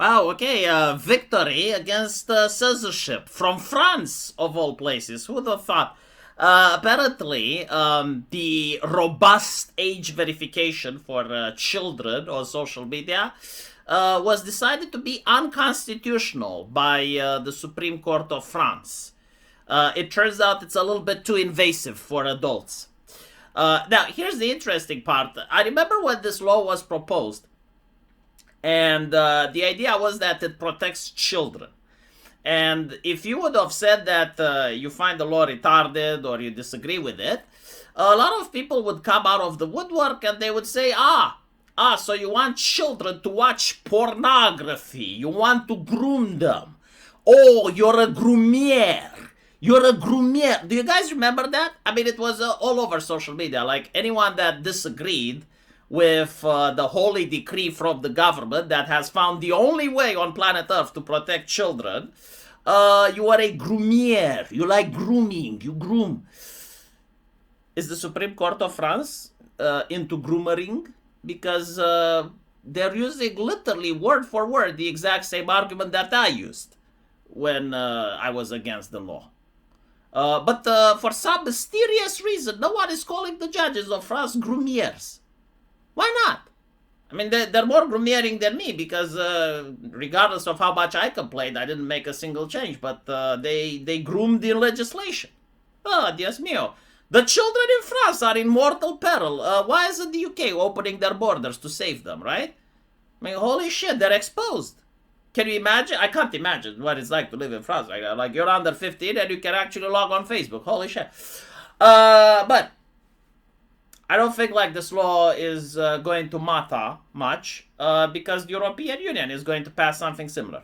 Wow, okay, victory against censorship from France, of all places. Who would have thought? Apparently, the robust age verification for children on social media was decided to be unconstitutional by the Supreme Court of France. It turns out it's a little bit too invasive for adults. Now, here's the interesting part. I remember when this law was proposed, and the idea was that it protects children. And if you would have said that you find the law retarded or you disagree with it, a lot of people would come out of the woodwork and they would say, so you want children to watch pornography. You want to groom them. Oh, you're a groomier. You're a groomier. Do you guys remember that? I mean, it was all over social media. Like, anyone that disagreed with the holy decree from the government that has found the only way on planet Earth to protect children, you are a groomier. You like grooming. You groom. Is the Supreme Court of France into groomering? Because they're using literally word for word the exact same argument that I used when I was against the law. But for some mysterious reason, no one is calling the judges of France groomiers. Why not? I mean, they're more groomiering than me because regardless of how much I complained, I didn't make a single change. But they groomed the legislation. Oh, Dios mío. The children in France are in mortal peril. Why isn't the UK opening their borders to save them, right? I mean, holy shit, they're exposed. Can you imagine? I can't imagine what it's like to live in France. Like you're under 15 and you can actually log on Facebook. Holy shit. But I don't think like this law is going to matter much because the European Union is going to pass something similar.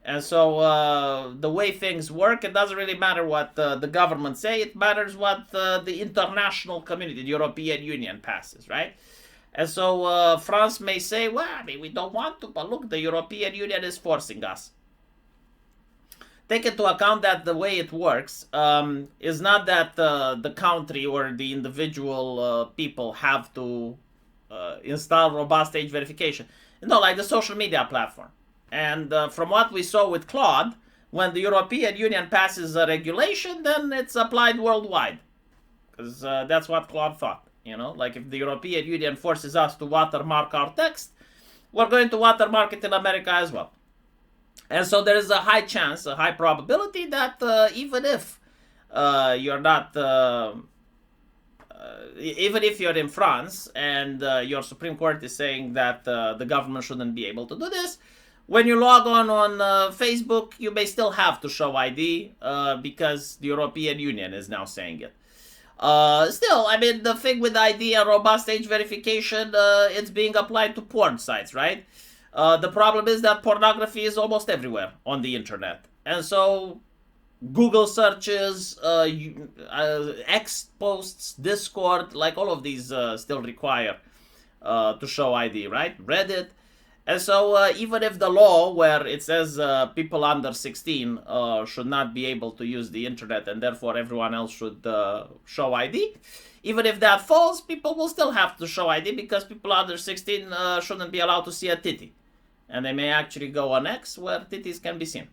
And so the way things work, it doesn't really matter what the government say. It matters what the international community, the European Union, passes, right? And so France may say, well, I mean, we don't want to, but look, the European Union is forcing us. Take into account that the way it works is not that the country or the individual people have to install robust age verification. No, like the social media platform. And from what we saw with Claude, when the European Union passes a regulation, then it's applied worldwide. Because that's what Claude thought. You know, like if the European Union forces us to watermark our text, we're going to watermark it in America as well. And so there is a high chance, a high probability that even if you're not, even if you're in France and your Supreme Court is saying that the government shouldn't be able to do this, when you log on Facebook, you may still have to show ID because the European Union is now saying it. Still, I mean, the thing with ID and robust age verification, it's being applied to porn sites, right? The problem is that pornography is almost everywhere on the internet. And so Google searches, X posts, Discord, like all of these still require to show ID, right? Reddit. And so even if the law where it says people under 16 should not be able to use the internet and therefore everyone else should show ID, even if that falls, people will still have to show ID because people under 16 shouldn't be allowed to see a titty. And they may actually go on X where titties can be seen.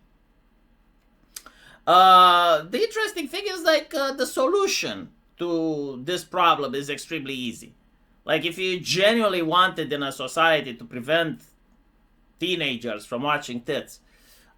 The interesting thing is like the solution to this problem is extremely easy. Like if you genuinely wanted in a society to prevent teenagers from watching tits,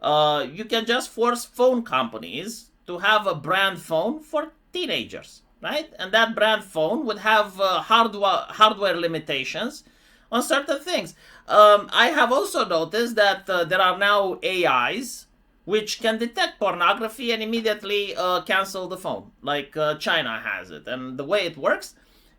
you can just force phone companies to have a brand phone for teenagers, right? And that brand phone would have hardware limitations on certain things. I have also noticed that there are now AIs which can detect pornography and immediately cancel the phone, like China has it. And the way it works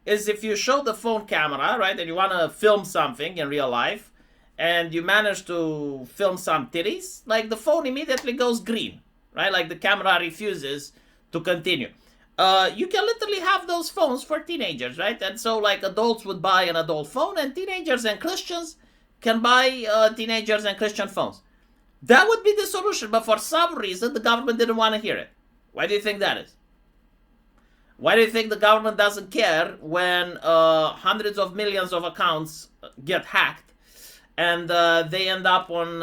is if you show the phone camera, right, and you want to film something in real life, and you manage to film some titties, like the phone immediately goes green, right? Like the camera refuses to continue. You can literally have those phones for teenagers, right? And so like adults would buy an adult phone and teenagers and Christians can buy teenagers and Christian phones. That would be the solution, but for some reason the government didn't want to hear it. Why do you think that is? Why do you think the government doesn't care when hundreds of millions of accounts get hacked and they end up on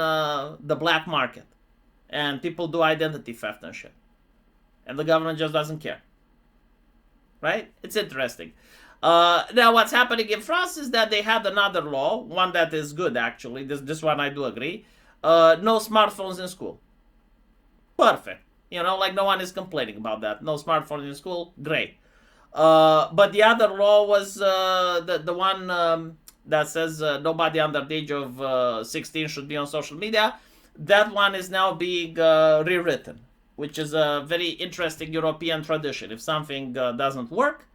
the black market, and people do identity theft and shit, and the government just doesn't care. Right? It's interesting. Now, what's happening in France is that they had another law, one that is good actually. This one I do agree. No smartphones in school. Perfect. You know, like no one is complaining about that. No smartphones in school. Great. But the other law was the one that says nobody under the age of 16 should be on social media. That one is now being rewritten, which is a very interesting European tradition. If something doesn't work,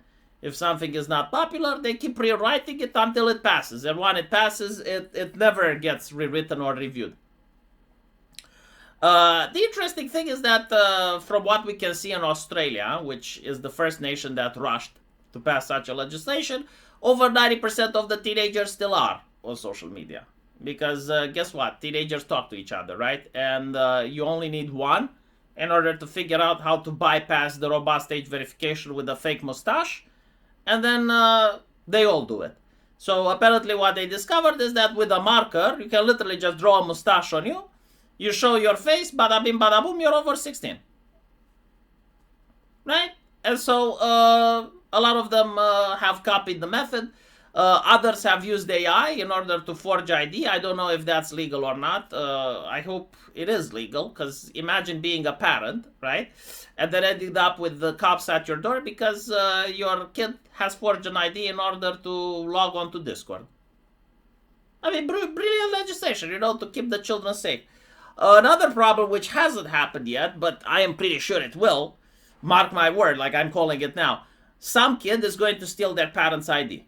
if something is not popular, they keep rewriting it until it passes. And when it passes, it never gets rewritten or reviewed. The interesting thing is that from what we can see in Australia, which is the first nation that rushed to pass such a legislation, over 90% of the teenagers still are on social media. Because guess what? Teenagers talk to each other, right? And you only need one in order to figure out how to bypass the robust age verification with a fake mustache. And then they all do it. So apparently what they discovered is that with a marker, you can literally just draw a mustache on you. You show your face, bada bim, bada boom, you're over 16. Right? And so a lot of them have copied the method. Others have used AI in order to forge ID. I don't know if that's legal or not. I hope it is legal, because imagine being a parent, right? And then ending up with the cops at your door because your kid has forged an ID in order to log on to Discord. I mean, brilliant legislation, you know, to keep the children safe. Another problem which hasn't happened yet, but I am pretty sure it will, mark my word, like I'm calling it now. Some kid is going to steal their parents' ID.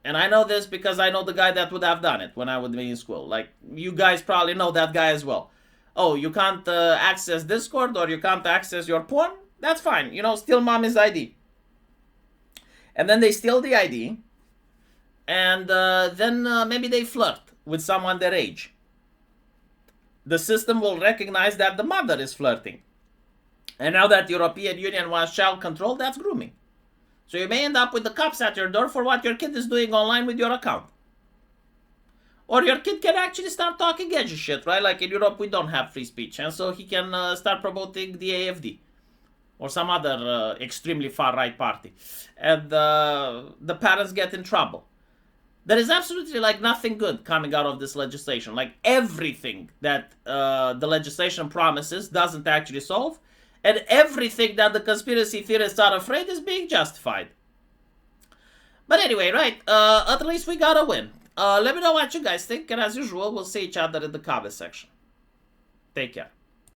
And I know this because I know the guy that would have done it when I would be in school. Like, you guys probably know that guy as well. Oh, you can't access Discord or you can't access your porn? That's fine. You know, steal mommy's ID. And then they steal the ID. And then maybe they flirt with someone their age. The system will recognize that the mother is flirting. And now that the European Union wants child control, that's grooming. So you may end up with the cops at your door for what your kid is doing online with your account. Or your kid can actually start talking edgy shit, right? Like in Europe, we don't have free speech. And so he can start promoting the AFD. Or some other extremely far-right party. And the parents get in trouble. There is absolutely like nothing good coming out of this legislation. Like everything that the legislation promises doesn't actually solve. And everything that the conspiracy theorists are afraid is being justified. But anyway, right, at least we got a win. Let me know what you guys think. And as usual, we'll see each other in the comment section. Take care.